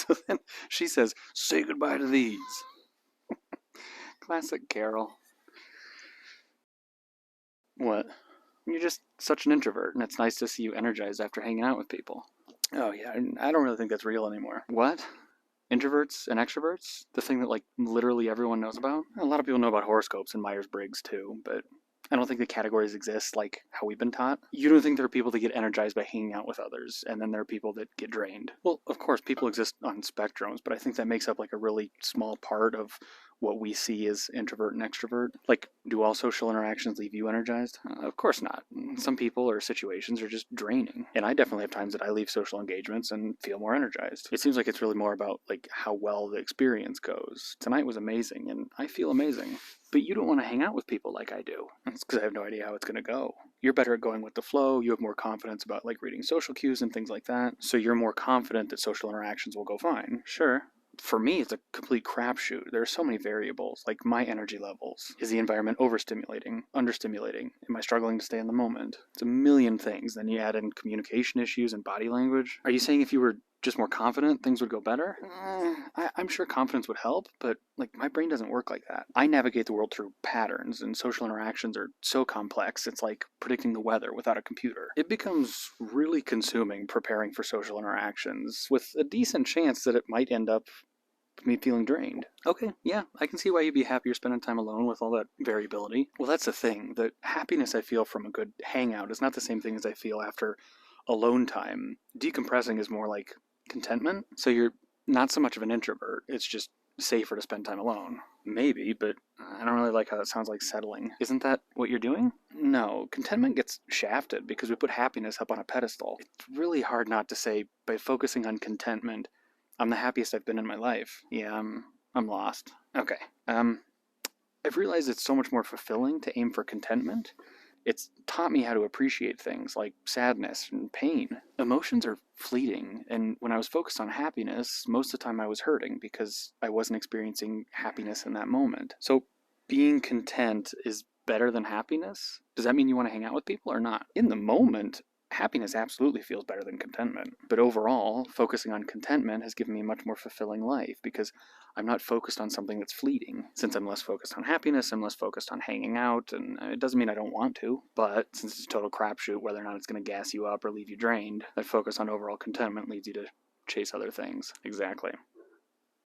So then she says, say goodbye to these. Classic Carol. What? You're just such an introvert, and it's nice to see you energized after hanging out with people. Oh, yeah, I don't really think that's real anymore. What? Introverts and extroverts? The thing that, like, literally everyone knows about? A lot of people know about horoscopes and Myers-Briggs, too, but I don't think the categories exist like how we've been taught. You don't think there are people that get energized by hanging out with others, and then there are people that get drained. Well, of course, people exist on spectrums, but I think that makes up like a really small part of what we see as introvert and extrovert. Like, do all social interactions leave you energized? Of course not. Some people or situations are just draining. And I definitely have times that I leave social engagements and feel more energized. It seems like it's really more about like how well the experience goes. Tonight was amazing and I feel amazing. But you don't want to hang out with people like I do. That's because I have no idea how it's going to go. You're better at going with the flow. You have more confidence about like reading social cues and things like that. So you're more confident that social interactions will go fine. Sure. For me, it's a complete crapshoot. There are so many variables, like my energy levels. Is the environment overstimulating, understimulating? Am I struggling to stay in the moment? It's a million things. Then you add in communication issues and body language. Are you saying if you were just more confident, things would go better? I'm sure confidence would help, but like my brain doesn't work like that. I navigate the world through patterns, and social interactions are so complex. It's like predicting the weather without a computer. It becomes really consuming preparing for social interactions, with a decent chance that it might end up me feeling drained. Okay, yeah, I can see why you'd be happier spending time alone with all that variability. Well, that's the thing. The happiness I feel from a good hangout is not the same thing as I feel after alone time. Decompressing is more like contentment. So you're not so much of an introvert. It's just safer to spend time alone. Maybe, but I don't really like how that sounds like settling. Isn't that what you're doing? No, contentment gets shafted because we put happiness up on a pedestal. It's really hard not to say by focusing on contentment, I'm the happiest I've been in my life. Yeah, I'm lost. Okay. I've realized it's so much more fulfilling to aim for contentment. It's taught me how to appreciate things like sadness and pain. Emotions are fleeting, and when I was focused on happiness, most of the time I was hurting because I wasn't experiencing happiness in that moment. So being content is better than happiness? Does that mean you want to hang out with people or not? In the moment, happiness absolutely feels better than contentment. But overall, focusing on contentment has given me a much more fulfilling life because I'm not focused on something that's fleeting. Since I'm less focused on happiness, I'm less focused on hanging out, and it doesn't mean I don't want to, but since it's a total crapshoot whether or not it's going to gas you up or leave you drained, that focus on overall contentment leads you to chase other things. Exactly.